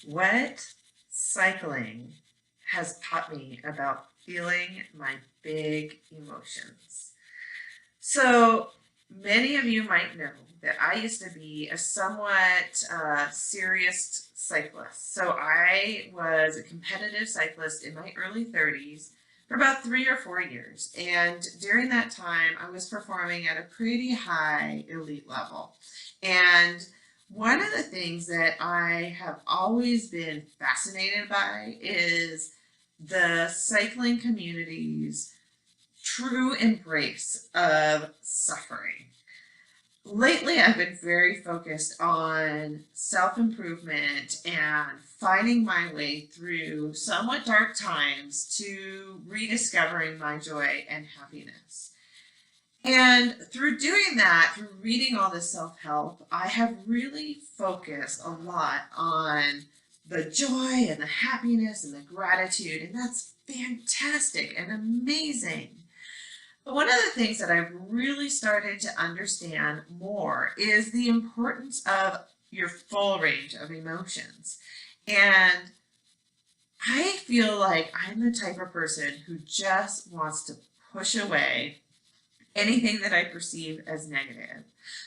What cycling has taught me about feeling my big emotions. So, many of you might know that I used to be a somewhat serious cyclist. So, I was a competitive cyclist in my early 30s for about 3 or 4 years. And during that time, I was performing at a pretty high elite level. And one of the things that I have always been fascinated by is the cycling community's true embrace of suffering. Lately, I've been very focused on self improvement and finding my way through somewhat dark times to rediscovering my joy and happiness. And through doing that, through reading all this self help, I have really focused a lot on the joy and the happiness and the gratitude, and that's fantastic and amazing. But one of the things that I've really started to understand more is the importance of your full range of emotions. And I feel like I'm the type of person who just wants to push away anything that I perceive as negative.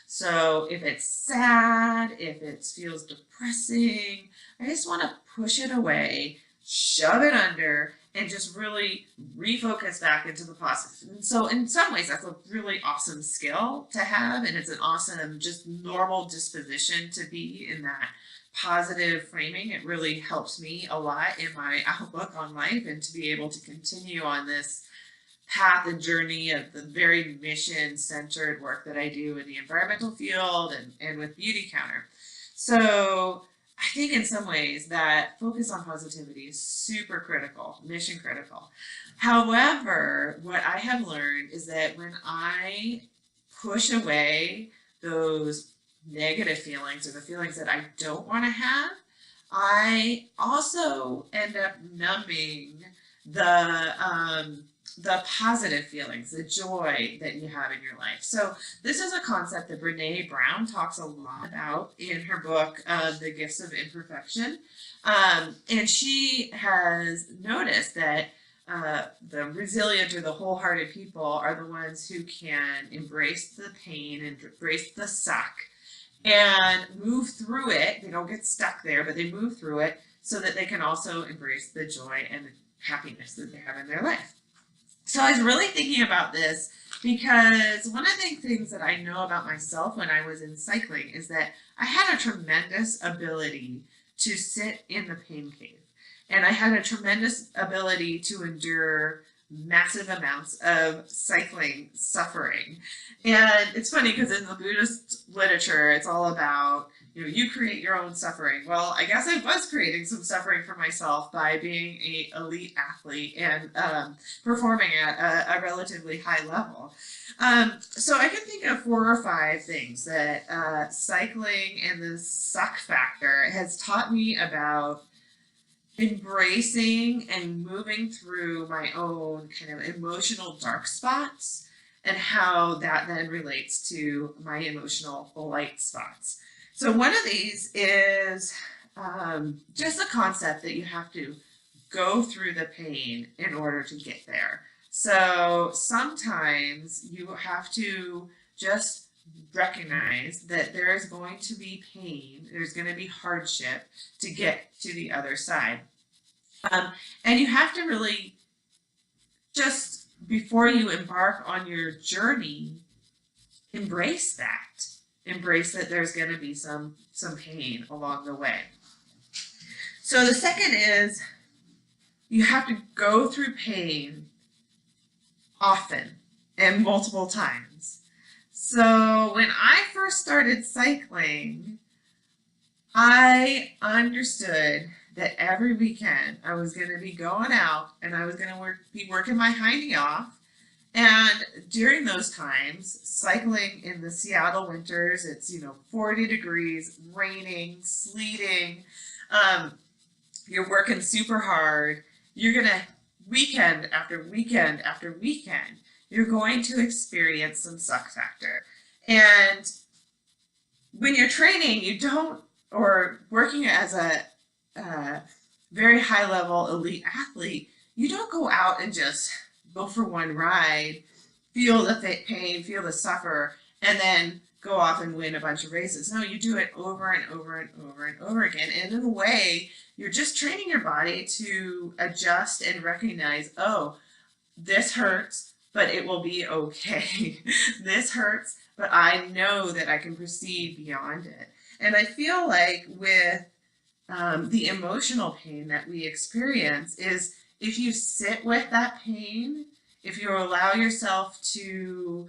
So if it's sad, if it feels depressing, I just want to push it away, shove it under, and just really refocus back into the positive. And so in some ways, that's a really awesome skill to have, and it's an awesome, just normal disposition to be in that positive framing. It really helps me a lot in my outlook on life and to be able to continue on this path and journey of the very mission centered work that I do in the environmental field and with Beauty Counter. So I think in some ways that focus on positivity is super critical, mission critical. However, what I have learned is that when I push away those negative feelings or the feelings that I don't want to have, I also end up numbing the positive feelings, the joy that you have in your life. So this is a concept that Brene Brown talks a lot about in her book, The Gifts of Imperfection. And she has noticed that the resilient or the wholehearted people are the ones who can embrace the pain and embrace the suck and move through it. They don't get stuck there, but they move through it so that they can also embrace the joy and the happiness that they have in their life. So I was really thinking about this because one of the things that I know about myself when I was in cycling is that I had a tremendous ability to sit in the pain cave. And I had a tremendous ability to endure massive amounts of cycling suffering. And it's funny because in the Buddhist literature, it's all about, you create your own suffering. Well, I guess I was creating some suffering for myself by being an elite athlete and performing at a relatively high level. So I can think of 4 or 5 things that cycling and the suck factor has taught me about embracing and moving through my own kind of emotional dark spots and how that then relates to my emotional light spots. So one of these is just the concept that you have to go through the pain in order to get there. So sometimes you have to just recognize that there is going to be pain, there's going to be hardship to get to the other side. And you have to really just, before you embark on your journey, embrace that. Embrace that there's going to be some pain along the way. So the second is you have to go through pain often and multiple times. So when I first started cycling, I understood that every weekend I was going to be going out and I was going to be working my hiney off. And during those times, cycling in the Seattle winters, it's 40 degrees, raining, sleeting. You're working super hard. You're going to weekend after weekend after weekend, you're going to experience some suck factor. And when you're training, you don't, or working as a very high level elite athlete, you don't go out and just go for one ride, feel the pain, feel the suffer, and then go off and win a bunch of races. No, you do it over and over and over and over again. And in a way, you're just training your body to adjust and recognize, oh, this hurts, but it will be okay. This hurts, but I know that I can proceed beyond it. And I feel like with the emotional pain that we experience is if you sit with that pain, if you allow yourself to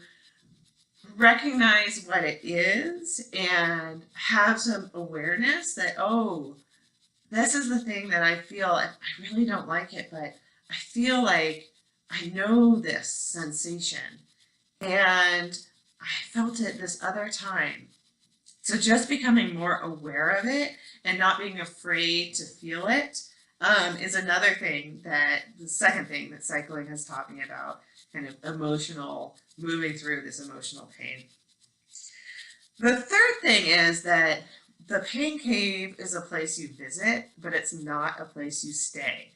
recognize what it is and have some awareness that, oh, this is the thing that I feel, I really don't like it, but I feel like I know this sensation and I felt it this other time. So just becoming more aware of it and not being afraid to feel it is another thing the second thing that cycling has taught me about kind of moving through this emotional pain. The third thing is that the pain cave is a place you visit, but it's not a place you stay.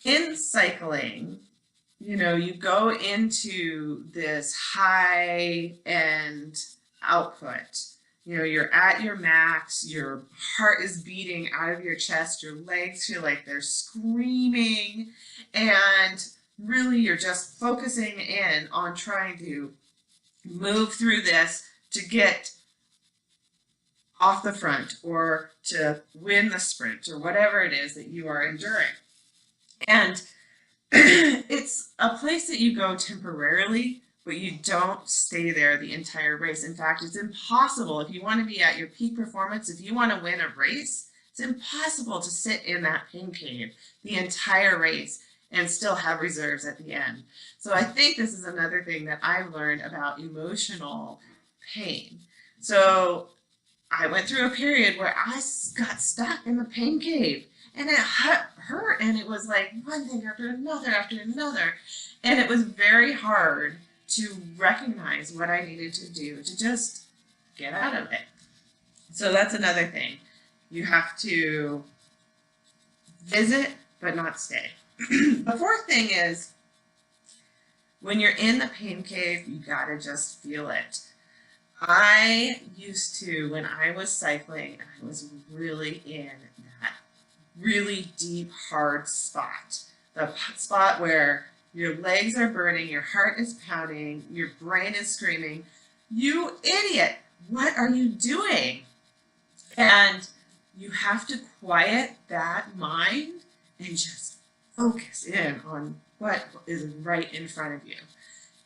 In cycling, you go into this high end output. You're at your max, your heart is beating out of your chest, your legs feel like they're screaming, and really you're just focusing in on trying to move through this to get off the front or to win the sprint or whatever it is that you are enduring. And it's a place that you go temporarily, but you don't stay there the entire race. In fact, it's impossible if you want to be at your peak performance, if you want to win a race, it's impossible to sit in that pain cave the entire race and still have reserves at the end. So I think this is another thing that I've learned about emotional pain. So I went through a period where I got stuck in the pain cave and it hurt and it was like one thing after another after another. And it was very hard to recognize what I needed to do to just get out of it. So that's another thing. You have to visit, but not stay. The fourth thing is when you're in the pain cave, you gotta just feel it. I used to, when I was cycling, I was really in that really deep, hard spot. The spot where your legs are burning, your heart is pounding, your brain is screaming, you idiot, what are you doing? And you have to quiet that mind and just focus in on what is right in front of you.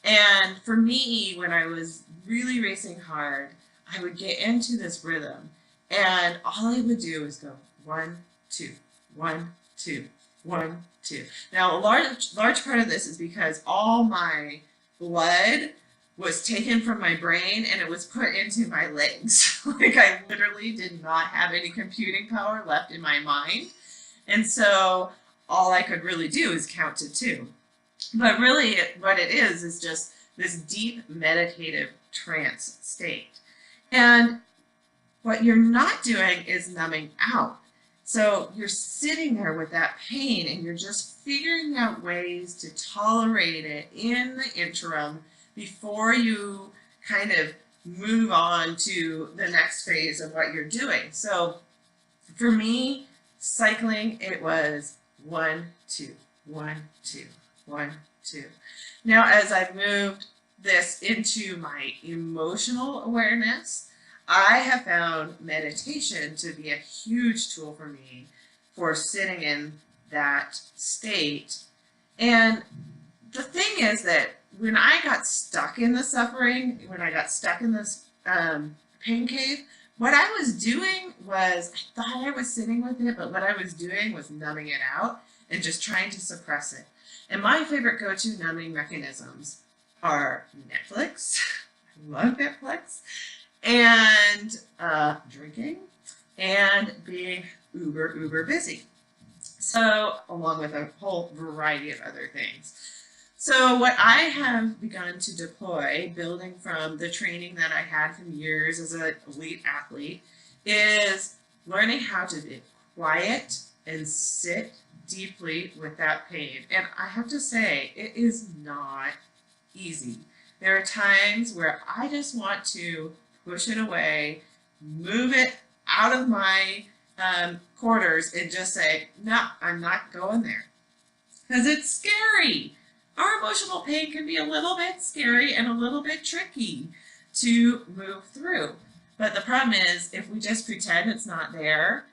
And for me, when I was really racing hard, I would get into this rhythm and all I would do is go 1, 2, 1, 2, 1, 2. Now, a large part of this is because all my blood was taken from my brain and it was put into my legs. Like I literally did not have any computing power left in my mind. And so all I could really do is count to 2. But really what it is just this deep meditative trance state. And what you're not doing is numbing out. So you're sitting there with that pain and you're just figuring out ways to tolerate it in the interim before you kind of move on to the next phase of what you're doing. So for me, cycling, it was 1, 2, 1, 2, 1, 2. Now, as I've moved this into my emotional awareness, I have found meditation to be a huge tool for me for sitting in that state. And the thing is that when I got stuck in the suffering, when I got stuck in this pain cave, what I was doing was, I thought I was sitting with it, but what I was doing was numbing it out and just trying to suppress it. And my favorite go-to numbing mechanisms are Netflix, I love Netflix, and drinking, and being uber busy. So, along with a whole variety of other things. So what I have begun to deploy, building from the training that I had from years as an elite athlete, is learning how to be quiet and sit deeply with that pain. And I have to say, it is not easy. There are times where I just want to push it away, move it out of my quarters, and just say, no, I'm not going there. Because it's scary. Our emotional pain can be a little bit scary and a little bit tricky to move through. But the problem is, if we just pretend it's not there,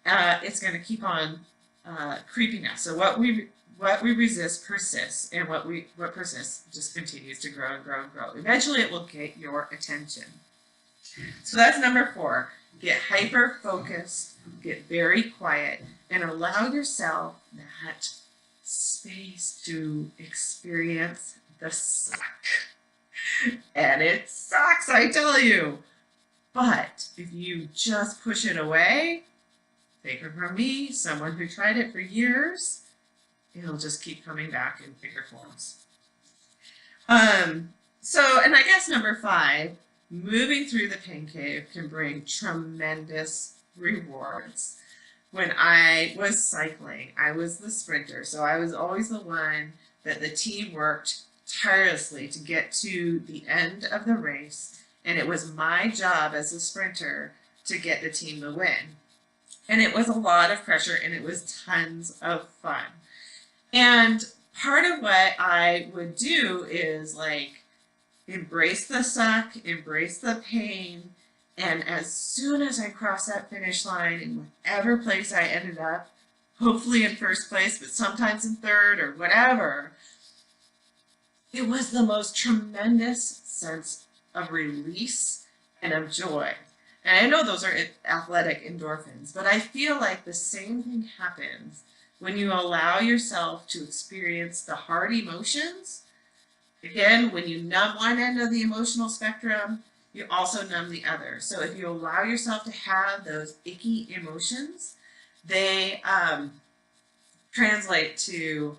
it's going to keep on creeping us. So what we resist persists, and what persists just continues to grow and grow and grow. Eventually, it will get your attention. So that's number 4. Get hyper focused, get very quiet, and allow yourself that space to experience the suck. And it sucks, I tell you. But if you just push it away, take it from me, someone who tried it for years, it'll just keep coming back in bigger forms. And I guess number 5, moving through the pain cave can bring tremendous rewards. When I was cycling, I was the sprinter, so I was always the one that the team worked tirelessly to get to the end of the race, and it was my job as a sprinter to get the team the win. And it was a lot of pressure, and it was tons of fun. And part of what I would do is embrace the suck, embrace the pain, and as soon as I crossed that finish line in whatever place I ended up, hopefully in first place, but sometimes in third or whatever, it was the most tremendous sense of release and of joy. And I know those are athletic endorphins, but I feel like the same thing happens when you allow yourself to experience the hard emotions. Again, when you numb one end of the emotional spectrum, you also numb the other. So if you allow yourself to have those icky emotions, they translate to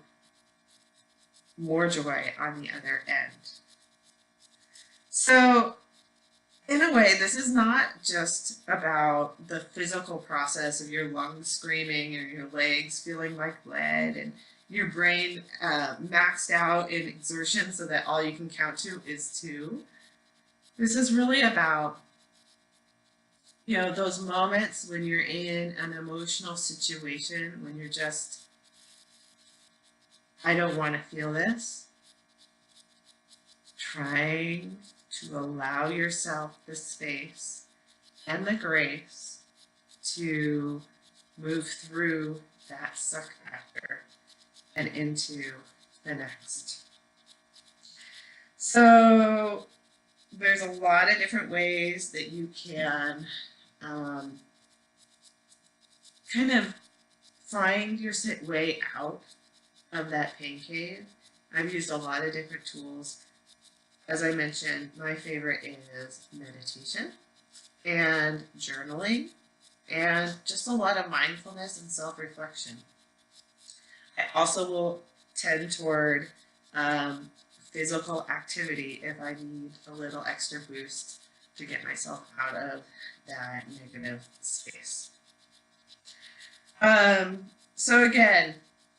more joy on the other end. So in a way, this is not just about the physical process of your lungs screaming or your legs feeling like lead and your brain maxed out in exertion so that all you can count to is 2. This is really about, those moments when you're in an emotional situation, when you're just, I don't want to feel this. Trying to allow yourself the space and the grace to move through that suck factor and into the next. So there's a lot of different ways that you can kind of find your way out of that pain cave. I've used a lot of different tools. As I mentioned, my favorite is meditation and journaling and just a lot of mindfulness and self-reflection. I also will tend toward physical activity if I need a little extra boost to get myself out of that negative space. So again,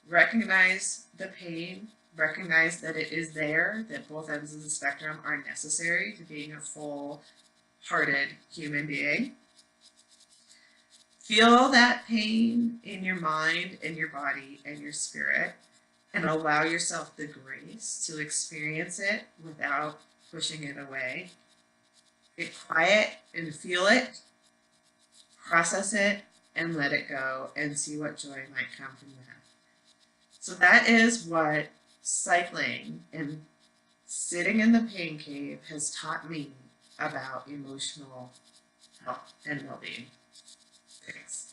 recognize the pain, recognize that it is there, that both ends of the spectrum are necessary to being a full-hearted human being. Feel that pain in your mind and your body and your spirit, and allow yourself the grace to experience it without pushing it away. Get quiet and feel it, process it, and let it go, and see what joy might come from that. So that is what cycling and sitting in the pain cave has taught me about emotional health and well-being. Thanks.